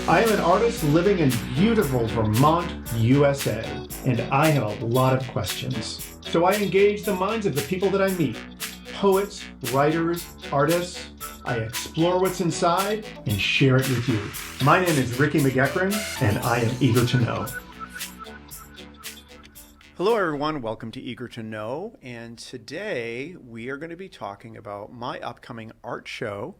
I am an artist living in beautiful Vermont, USA, and I have a lot of questions. So I engage the minds of the people that I meet. Poets, writers, artists. I explore what's inside and share it with you. My name is Ricky McGeckran, and I am eager to know. Hello everyone, welcome to Eager to Know, and today we are going to be talking about my upcoming art show,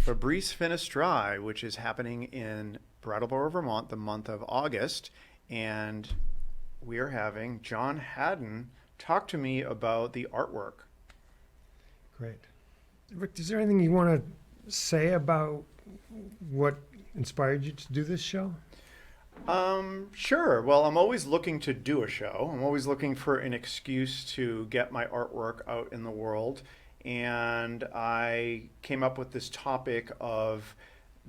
Fabris Finestrae, which is happening in Brattleboro, Vermont, the month of August, and we are having John Hadden talk to me about the artwork. Great. Rick, is there anything you want to say about what inspired you to do this show? Sure. Well, I'm always looking to do a show. I'm always looking for an excuse to get my artwork out in the world. And I came up with this topic of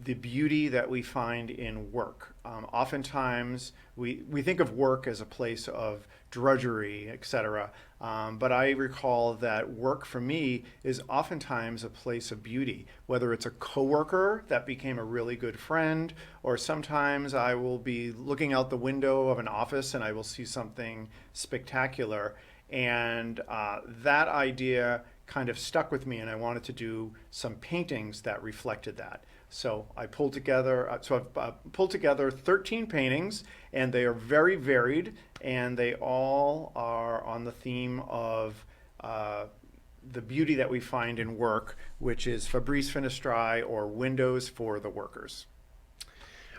the beauty that we find in work. Oftentimes, we think of work as a place of drudgery, etc. But I recall that work for me is oftentimes a place of beauty, whether it's a coworker that became a really good friend, or sometimes I will be looking out the window of an office and I will see something spectacular. And that idea kind of stuck with me, and I wanted to do some paintings that reflected that. So I pulled together, I've pulled together 13 paintings, and they are very varied, and they all are on the theme of the beauty that we find in work, which is Fabris Finestrae, or windows for the workers.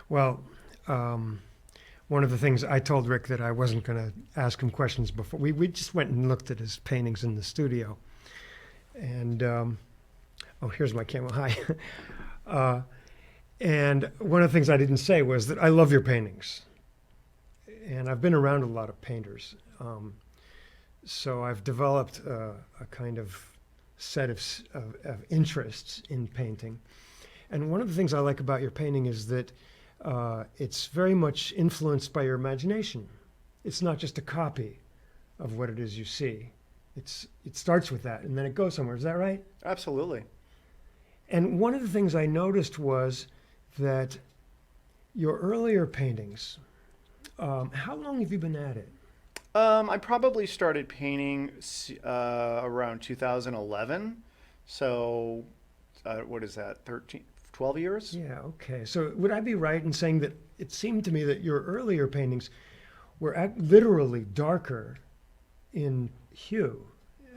Well, one of the things I told Rick that I wasn't going to ask him questions before. We just went and looked at his paintings in the studio. And, here's my camera. Hi. And one of the things I didn't say was that I love your paintings. And I've been around a lot of painters. So I've developed a kind of set of interests in painting. And one of the things I like about your painting is that it's very much influenced by your imagination. It's not just a copy of what it is you see. It starts with that, and then it goes somewhere. Is that right? Absolutely. And one of the things I noticed was that your earlier paintings, how long have you been at it? I probably started painting around 2011. So what is that, 12 years? Yeah, okay. So would I be right in saying that it seemed to me that your earlier paintings were literally darker in hue?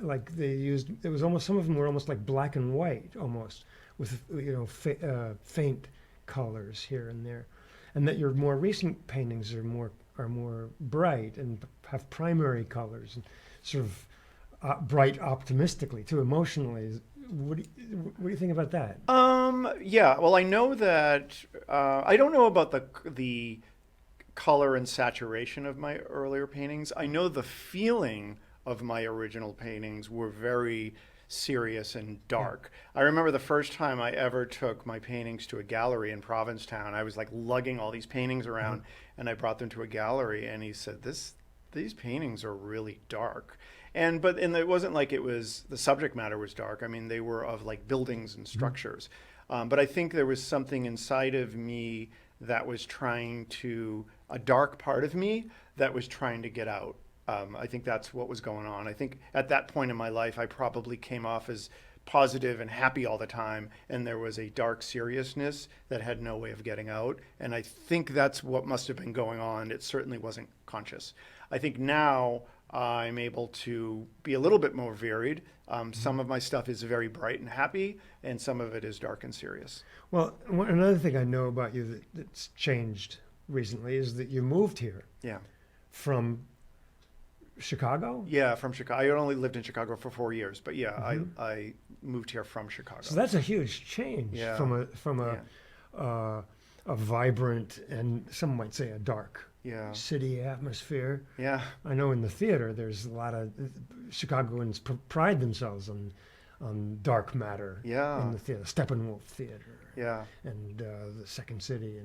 Like they used, it was almost, some of them were almost like black and white, almost, with faint colors here and there, and that your more recent paintings are more bright and have primary colors and sort of bright optimistically too, emotionally. What do you think about that? Yeah. Well, I know that I don't know about the color and saturation of my earlier paintings. I know the feeling of my original paintings were very serious and dark. I remember the first time I ever took my paintings to a gallery in Provincetown. I was like lugging all these paintings around, and I brought them to a gallery, and he said, these paintings are really dark. And it wasn't like it was, the subject matter was dark. I mean, they were of like buildings and structures. But I think there was something inside of me that was a dark part of me that was trying to get out. I think that's what was going on. I think at that point in my life, I probably came off as positive and happy all the time, and there was a dark seriousness that had no way of getting out. And I think that's what must have been going on. It certainly wasn't conscious. I think now I'm able to be a little bit more varied. Some of my stuff is very bright and happy, and some of it is dark and serious. Well, another thing I know about you that's changed recently is that you moved here. Yeah. From Chicago? Yeah, from Chicago. I only lived in Chicago for 4 years, but yeah, I moved here from Chicago. So that's a huge change from a vibrant and some might say a dark city atmosphere. Yeah. I know in the theater there's a lot of Chicagoans pride themselves on dark matter in the theater, Steppenwolf Theater. Yeah. And the Second City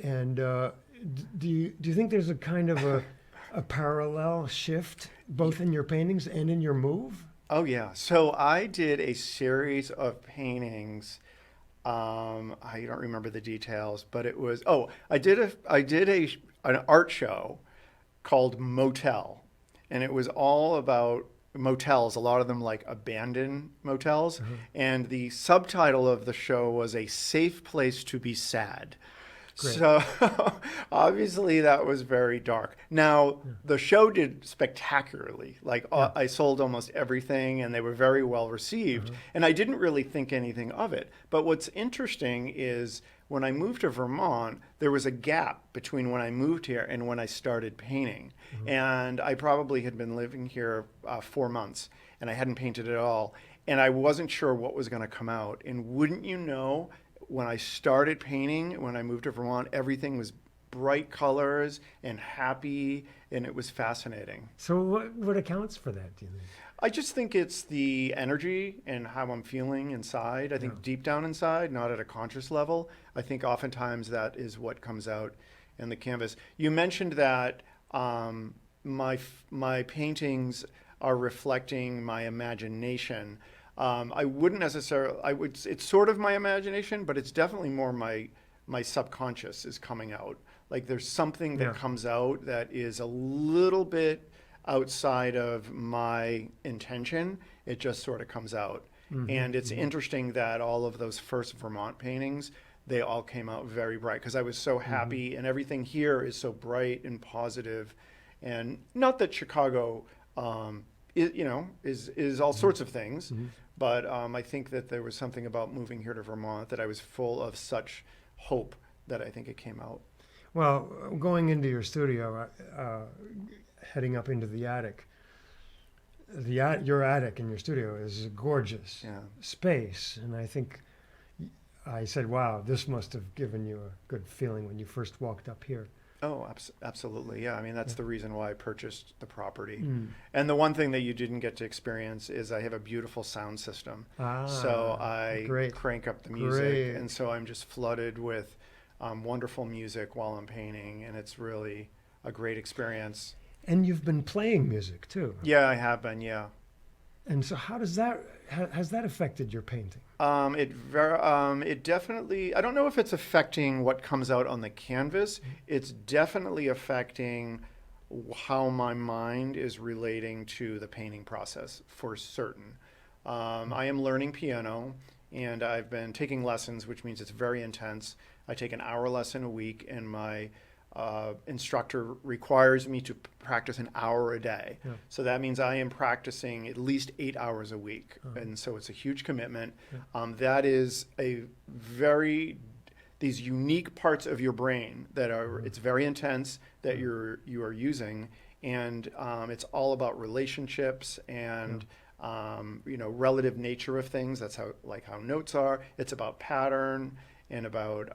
and do you think there's a kind of a parallel shift both in your paintings and in your move? Oh yeah. So I did a series of paintings I don't remember the details, but it was, oh, I did an art show called Motel, and it was all about motels, a lot of them like abandoned motels, Uh-huh. and the subtitle of the show was A Safe Place to Be Sad. Great. So obviously that was very dark. Now, Yeah. the show did spectacularly. Like Yeah. I sold almost everything and they were very well received. Uh-huh. And I didn't really think anything of it. But what's interesting is when I moved to Vermont, there was a gap between when I moved here and when I started painting. Uh-huh. And I probably had been living here 4 months and I hadn't painted at all. And I wasn't sure what was going to come out. And wouldn't you know, when I started painting, when I moved to Vermont, everything was bright colors and happy, and it was fascinating. So what accounts for that, do you think? I just think it's the energy and how I'm feeling inside. I think Yeah. deep down inside, not at a conscious level. I think oftentimes that is what comes out in the canvas. You mentioned that my paintings are reflecting my imagination. I wouldn't necessarily. I would. It's sort of my imagination, but it's definitely more my subconscious is coming out. Like there's something that Yeah. comes out that is a little bit outside of my intention. It just sort of comes out. And it's interesting that all of those first Vermont paintings, they all came out very bright because I was so happy, and everything here is so bright and positive. And not that Chicago, is all sorts of things, but I think that there was something about moving here to Vermont that I was full of such hope that I think it came out. Well, going into your studio, heading up into the attic, your attic in your studio is a gorgeous Yeah. space, and I think I said, "Wow, this must have given you a good feeling when you first walked up here." Oh, absolutely. Yeah. I mean, that's Yeah. the reason why I purchased the property. Mm. And the one thing that you didn't get to experience is I have a beautiful sound system. So I great. crank up the music. Great. And so I'm just flooded with wonderful music while I'm painting. And it's really a great experience. And you've been playing music too. Yeah, I have been. Yeah. And so, how does that has that affected your painting? It definitely, I don't know if it's affecting what comes out on the canvas. It's definitely affecting how my mind is relating to the painting process for certain. I am learning piano and I've been taking lessons, which means it's very intense. I take an hour lesson a week, and my instructor requires me to practice an hour a day. Yeah. So that means I am practicing at least 8 hours a week. Oh. And so it's a huge commitment. Yeah. That is these unique parts of your brain that are, it's very intense that you are using. And it's all about relationships and, relative nature of things. That's how notes are. It's about pattern and about,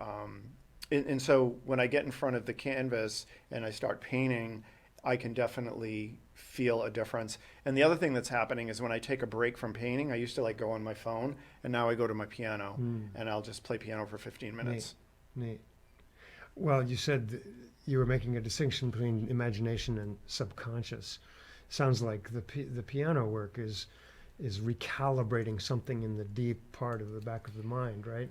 and so when I get in front of the canvas and I start painting, I can definitely feel a difference. And the other thing that's happening is when I take a break from painting, I used to go on my phone, and now I go to my piano and I'll just play piano for 15 minutes. Neat. Well, you said you were making a distinction between imagination and subconscious. Sounds like the piano work is recalibrating something in the deep part of the back of the mind, right?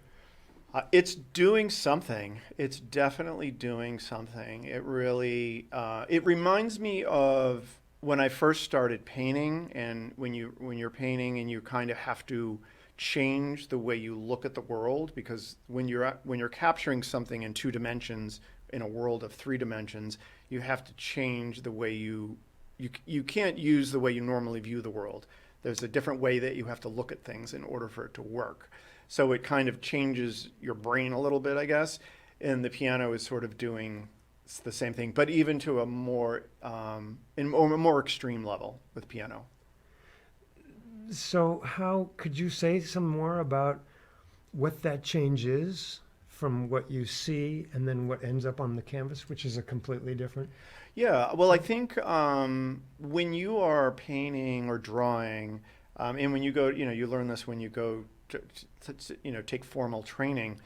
It's doing something. It's definitely doing something. It really, it reminds me of when I first started painting, and when you're painting and you kind of have to change the way you look at the world, because when you're capturing something in 2 dimensions in a world of 3 dimensions, you have to change the way you can't use the way you normally view the world. There's a different way that you have to look at things in order for it to work. So it kind of changes your brain a little bit, I guess. And the piano is sort of doing the same thing, but even to a more extreme level with piano. So, how could you say some more about what that change is from what you see and then what ends up on the canvas, which is a completely different? Yeah, well, I think when you are painting or drawing, and when you go, you learn this when you go to take formal training,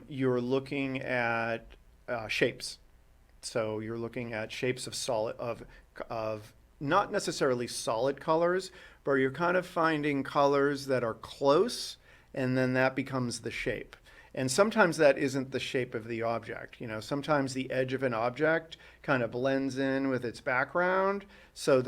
you're looking at shapes. So you're looking at shapes of not necessarily solid colors, but you're kind of finding colors that are close and then that becomes the shape. And sometimes that isn't the shape of the object. Sometimes the edge of an object kind of blends in with its background. So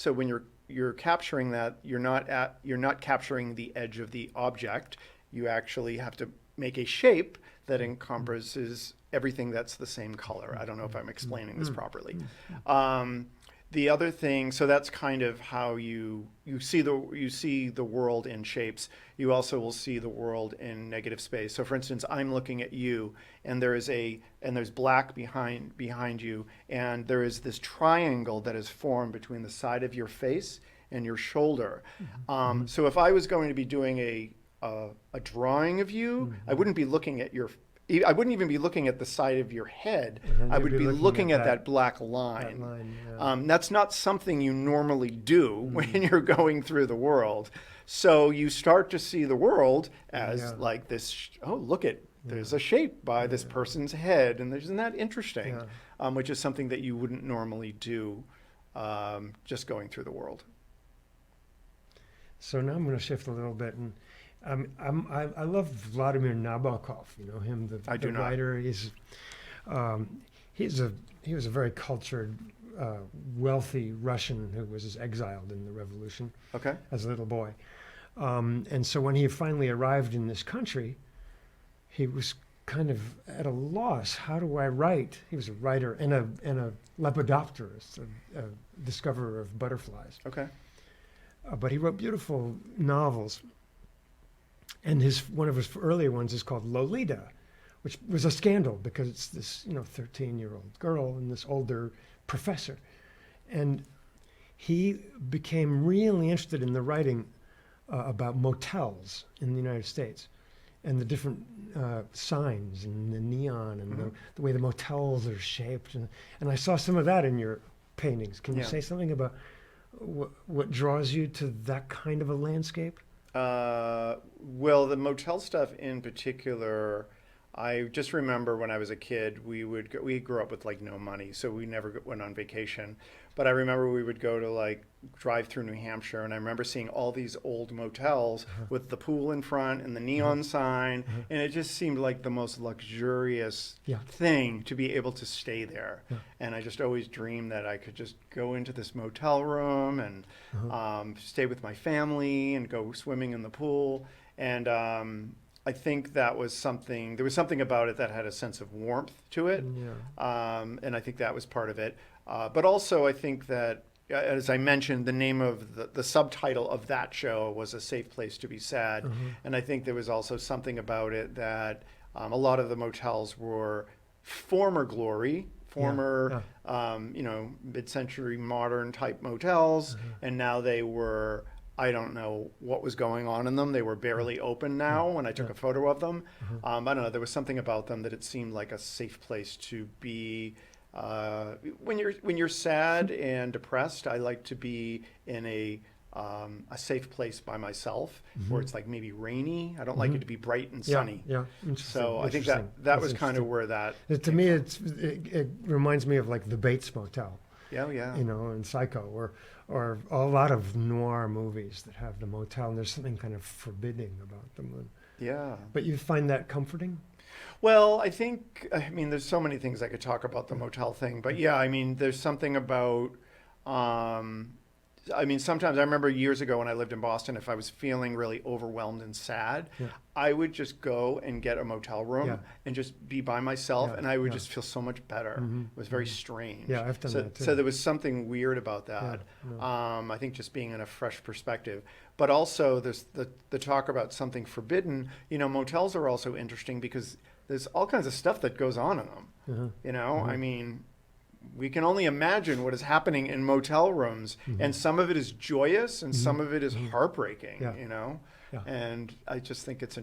when you're capturing that, you're not capturing the edge of the object. You actually have to make a shape that encompasses everything that's the same color. I don't know if I'm explaining this properly. The other thing, so that's kind of how you see the world in shapes. You also will see the world in negative space. So for instance, I'm looking at you, and there's black behind you, and there is this triangle that is formed between the side of your face and your shoulder. So if I was going to be doing a drawing of you, I wouldn't be looking at I wouldn't even be looking at the side of your head. I would be looking at that black line. That's not something you normally do when you're going through the world. So you start to see the world as like this, there's a shape by this person's head. And isn't that interesting? Which is something that you wouldn't normally do just going through the world. So now I'm going to shift a little bit, and I love Vladimir Nabokov. You know him, the writer. He was a very cultured, wealthy Russian who was exiled in the revolution. Okay. As a little boy, and so when he finally arrived in this country, he was kind of at a loss. How do I write? He was a writer and a lepidopterist, a discoverer of butterflies. Okay. But he wrote beautiful novels. And one of his earlier ones is called Lolita, which was a scandal because it's this 13-year-old girl and this older professor. And he became really interested in the writing about motels in the United States and the different signs and the neon and the way the motels are shaped. And I saw some of that in your paintings. Can you say something about what draws you to that kind of a landscape? Well, the motel stuff in particular, I just remember when I was a kid, we grew up with like no money, so we never went on vacation. But I remember we would go to like drive through New Hampshire, and I remember seeing all these old motels with the pool in front and the neon sign, and it just seemed like the most luxurious thing to be able to stay there. And I just always dreamed that I could just go into this motel room and stay with my family and go swimming in the pool. And I think that was something, there was something about it that had a sense of warmth to it. And I think that was part of it. But also I think that, as I mentioned, the name of the subtitle of that show was A Safe Place to Be Sad. And I think there was also something about it that a lot of the motels were former glory, mid-century modern type motels. And now they were, I don't know what was going on in them. They were barely open now when I took a photo of them. I don't know, there was something about them that it seemed like a safe place to be. When you're sad and depressed, I like to be in a safe place by myself, where it's like maybe rainy. I don't like it to be bright and sunny. So I think that was kind of where that. To me, it reminds me of like the Bates Motel. And Psycho, or a lot of noir movies that have the motel, and there's something kind of forbidding about them. But you find that comforting? Well, I mean, there's so many things I could talk about the motel thing, but I mean, there's something about, sometimes I remember years ago when I lived in Boston, if I was feeling really overwhelmed and sad, I would just go and get a motel room and just be by myself, and I would just feel so much better. It was very strange. I've done that too. So there was something weird about that. I think just being in a fresh perspective. But also there's the talk about something forbidden. Motels are also interesting because there's all kinds of stuff that goes on in them. I mean, we can only imagine what is happening in motel rooms, and some of it is joyous and some of it is heartbreaking, and I just think it's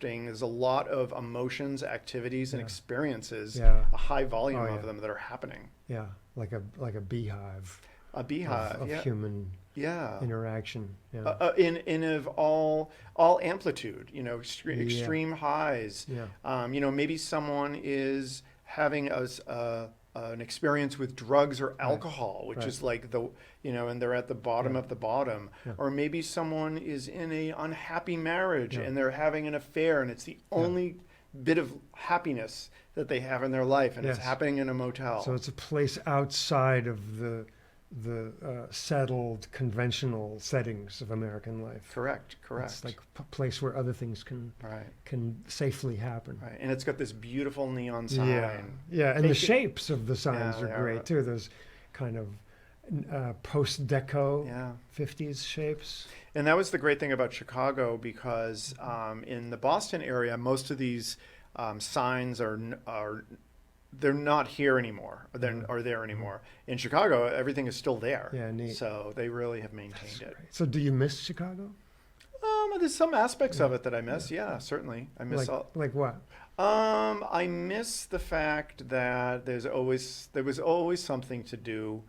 there's a lot of emotions, activities, and experiences, a high volume of them that are happening. Like a beehive. A beehive of human interaction. In of all amplitude, extreme highs. Maybe someone is having a an experience with drugs or alcohol, which Right. is like and they're at the bottom Yeah. of the bottom. Yeah. Or maybe someone is in a unhappy marriage Yeah. and they're having an affair and it's the only bit of happiness that they have in their life, and it's Yes. happening in a motel. So it's a place outside of the settled, conventional settings of American life. Correct. It's like a place where other things can Right. Safely happen. Right. And it's got this beautiful neon sign. Yeah, and Take the it- shapes of the signs Yeah, they are are. great too. Those kind of post-deco Yeah. 50s shapes. And that was the great thing about Chicago, because in the Boston area, most of these signs are they're not here anymore, or there anymore. In Chicago, everything is still there. Yeah, neat. So they really have maintained That's it. great. So do you miss Chicago? There's some aspects of it that I miss. Yeah, certainly. I miss Like what? I miss the fact that there was always something to do.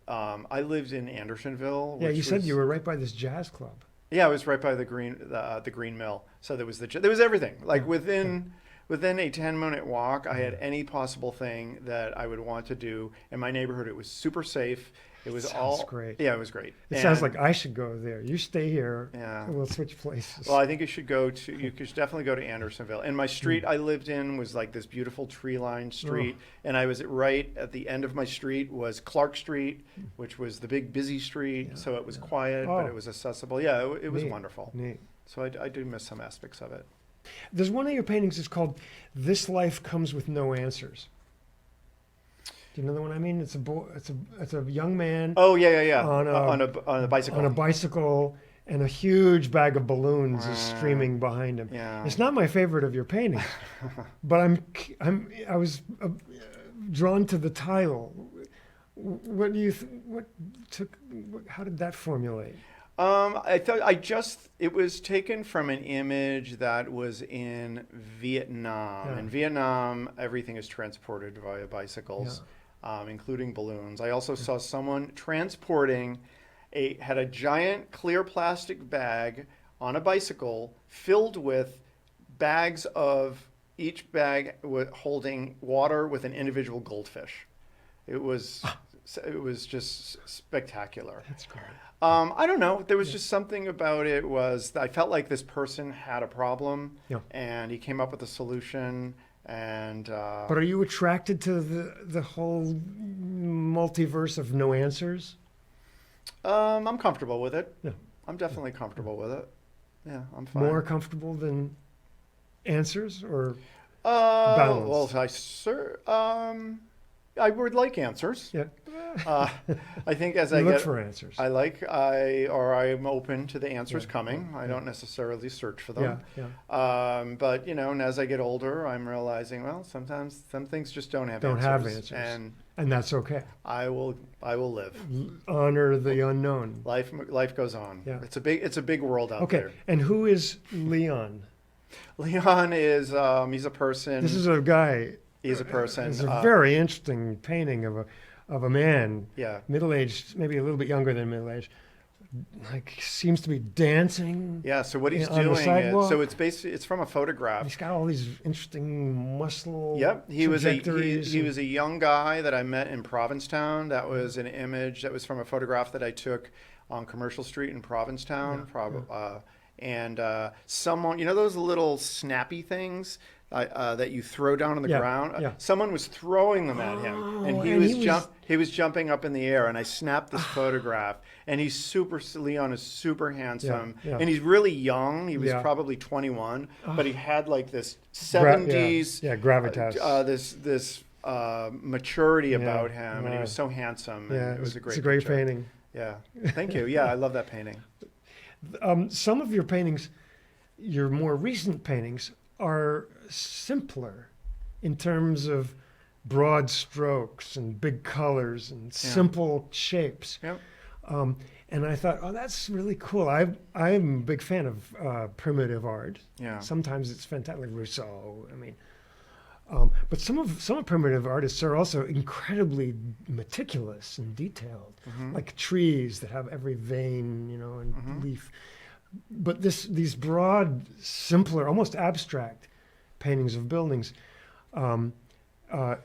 I lived in Andersonville. Yeah, which you said was- you were right by this jazz club. Yeah, I was right by the Green Mill. So there was everything. Like within a 10-minute walk, I had any possible thing that I would want to do in my neighborhood. It was super safe. It was Sounds great. Yeah, it was great. It sounds like I should go there. You stay here. Yeah. And we'll switch places. Well, I think you should definitely go to Andersonville. And my street I lived in was like this beautiful tree-lined street. And I was right at the end of my street was Clark Street, which was the big busy street. So it was quiet, but Oh. it was accessible. Yeah, it was Neat. wonderful. Neat. So I do miss some aspects of it. There's one of your paintings is called "This Life Comes with No Answers." Do you know the one I mean? It's a boy. It's a young man Oh yeah. On On a bicycle. on a bicycle, and a huge bag of balloons is streaming behind him. Yeah. It's not my favorite of your paintings, but I was drawn to the title. What do you how did that formulate? I thought it was taken from an image that was in Vietnam. Yeah. In Vietnam, everything is transported via bicycles, including balloons. I also saw someone transporting had a giant clear plastic bag on a bicycle filled with bags of each bag holding water with an individual goldfish. It was just spectacular. That's great. I don't know. There was just something about it I felt like this person had a problem, and he came up with a solution. And But are you attracted to the whole multiverse of no answers? I'm comfortable with it. Yeah. I'm definitely comfortable with it. Yeah, I'm fine. More comfortable than answers, or balance. Well, I would like answers. yeah, I think as you I look get, for answers. I'm open to the answers coming. I don't necessarily search for them. But and as I get older, I'm realizing, well, sometimes some things just don't have answers. And that's okay. I will live. Honor the unknown. Life goes on. Yeah. It's a big world out Okay, there. and who is Leon? Leon is he's a person. This is a guy. He's a person. It's a very interesting painting of a man, Yeah. middle-aged, maybe a little bit younger than middle-aged, like seems to be dancing. Yeah. So what he's on the doing sidewalk. it's from a photograph. He's got all these interesting muscle. Yep, he was trajectories he was a young guy that I met in Provincetown. That was an image that was from a photograph that I took on Commercial Street in Provincetown. And someone, those little snappy things that you throw down on the ground. Yeah. Someone was throwing them at him, and he was jumping up in the air. And I snapped this photograph. And Leon is super handsome, and he's really young. He was probably 21, but he had like this 70s gravitas. This maturity about him, and he was so handsome. Yeah, and it was a great. It's a great picture. painting. Yeah, thank you. Yeah, I love that painting. Some of your paintings, your more recent paintings, are simpler in terms of broad strokes and big colors and simple shapes. Yep. And I thought, oh, that's really cool. I'm a big fan of primitive art. Yeah. Sometimes it's fantastic, like Rousseau. I mean, but some of primitive artists are also incredibly meticulous and detailed, like trees that have every vein, and leaf. But these broad, simpler, almost abstract paintings of buildings uh,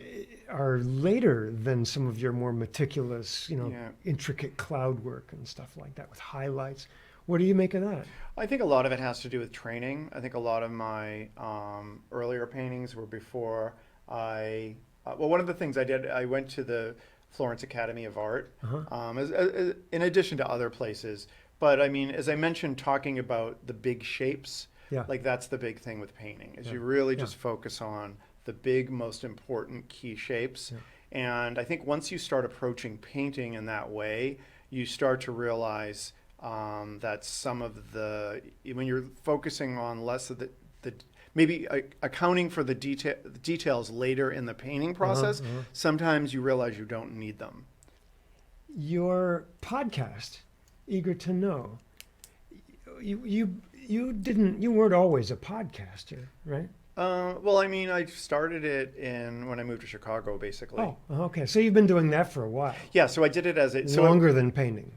are later than some of your more meticulous, Yeah. intricate cloud work and stuff like that with highlights. What do you make of that? I think a lot of it has to do with training. I think a lot of my earlier paintings were before well, one of the things I did, I went to the Florence Academy of Art, Uh-huh. in addition to other places. But I mean, as I mentioned, talking about the big shapes, Yeah. like that's the big thing with painting, is Yeah. you really Yeah. just focus on the big, most important key shapes. Yeah. And I think once you start approaching painting in that way, you start to realize that some of when you're focusing on less of the maybe accounting for the details later in the painting process, Uh-huh. sometimes you realize you don't need them. Your podcast, Eager to Know, you weren't always a podcaster, right? Well, I mean, I started it when I moved to Chicago, basically. Oh, okay. So you've been doing that for a while. Yeah, so I did it as Longer than painting.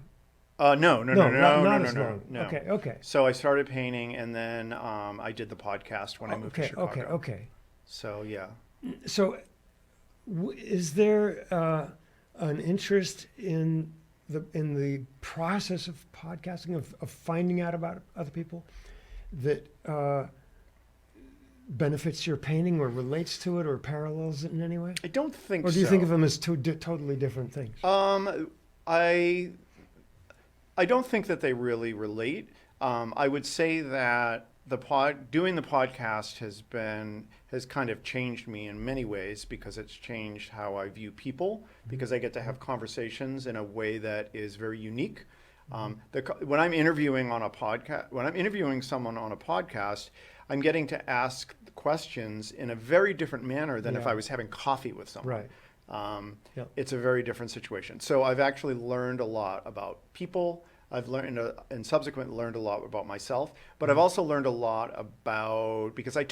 No, not as long. no. Okay. So I started painting, and then I did the podcast when I moved to Chicago. Okay. So yeah. So, is there an interest in the process of podcasting, of finding out about other people, that benefits your painting or relates to it or parallels it in any way? I don't think so. Or do you think of them as two totally different things? I don't think that they really relate. I would say that doing the podcast has kind of changed me in many ways, because it's changed how I view people, because I get to have conversations in a way that is very unique. When I'm interviewing someone on a podcast, I'm getting to ask questions in a very different manner than if Yeah. I was having coffee with someone. Right. Yep. It's a very different situation. So I've actually learned a lot about people. I've learned and subsequently learned a lot about myself, but I've also learned a lot because I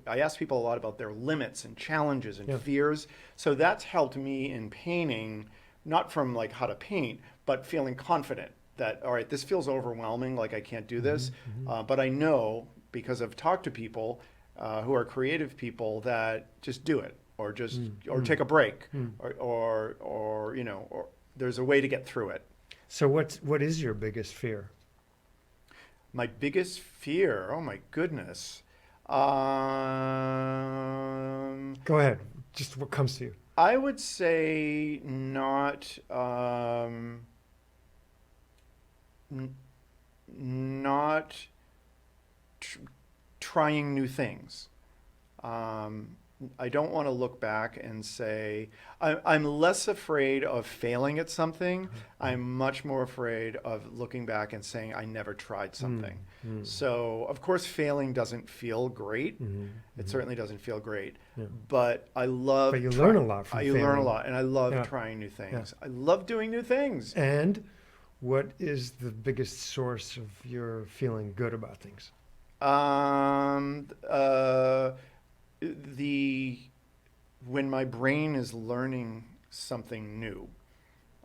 ask people a lot about their limits and challenges and Yeah. fears. So that's helped me in painting, not from like how to paint, but feeling confident that, all right, this feels overwhelming, like I can't do this. But I know, because I've talked to people who are creative people, that just do it, or take a break, or there's a way to get through it. So what is your biggest fear? My biggest fear, oh my goodness. Go ahead. Just what comes to you. I would say not trying new things. I don't want to look back and say, I'm less afraid of failing at something. I'm much more afraid of looking back and saying I never tried something. So, of course, failing doesn't feel great. It certainly doesn't feel great. Yeah. But I love... But you learn a lot from You learn a failing. lot, and I love Yeah. trying new things. Yeah. I love doing new things. And what is the biggest source of your feeling good about things? When my brain is learning something new,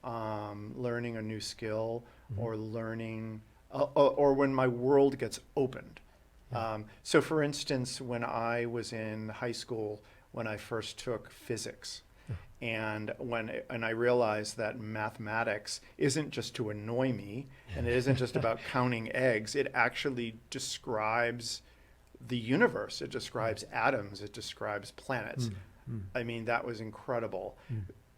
learning a new skill, or or when my world gets opened. So for instance, when I was in high school, when I first took physics, and I realized that mathematics isn't just to annoy me, and it isn't just about counting eggs, it actually describes the universe. It describes atoms. It describes planets. I mean, that was incredible.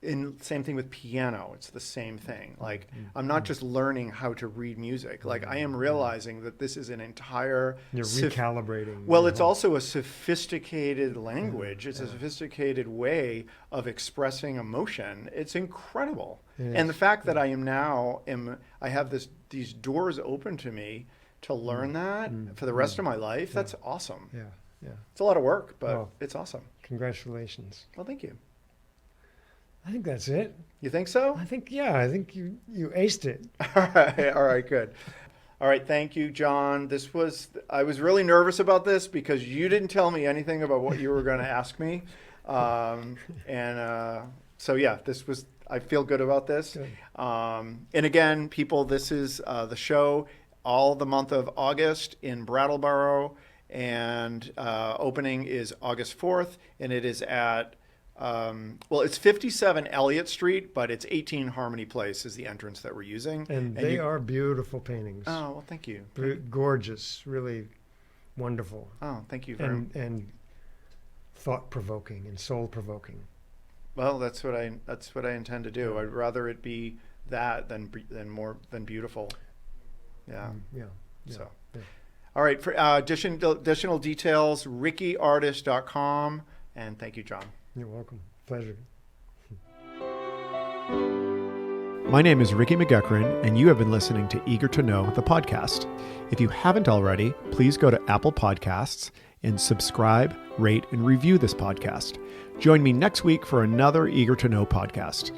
Same thing with piano. It's the same thing. Like, I'm not just learning how to read music. Like, I am realizing that this is an entire... You're recalibrating. Well, it's also a sophisticated language. It's a sophisticated way of expressing emotion. It's incredible. And the fact that I have these doors open to me to learn that for the rest of my life, that's awesome. Yeah. It's a lot of work, but Well, it's awesome. Congratulations. Well, thank you. I think that's it. You think so? I think you aced it. All right, good. All right, thank you, John. I was really nervous about this because you didn't tell me anything about what you were going to ask me. So yeah, I feel good about this. Good. And again, people, this is the show all the month of August in Brattleboro, and opening is August 4th, and it is at well, it's 57 Elliott Street, but it's 18 Harmony Place is the entrance that we're using. And they are beautiful paintings. Oh, well, thank you. Gorgeous, really wonderful. Oh, thank you very much. And thought-provoking and soul-provoking. Well, that's what I intend to do. I'd rather it be that than beautiful. Yeah. Yeah. So, yeah. all right. For additional details, rickyartist.com. And thank you, John. You're welcome. Pleasure. My name is Ricky McGuckran, and you have been listening to Eager to Know, the podcast. If you haven't already, please go to Apple Podcasts and subscribe, rate, and review this podcast. Join me next week for another Eager to Know podcast.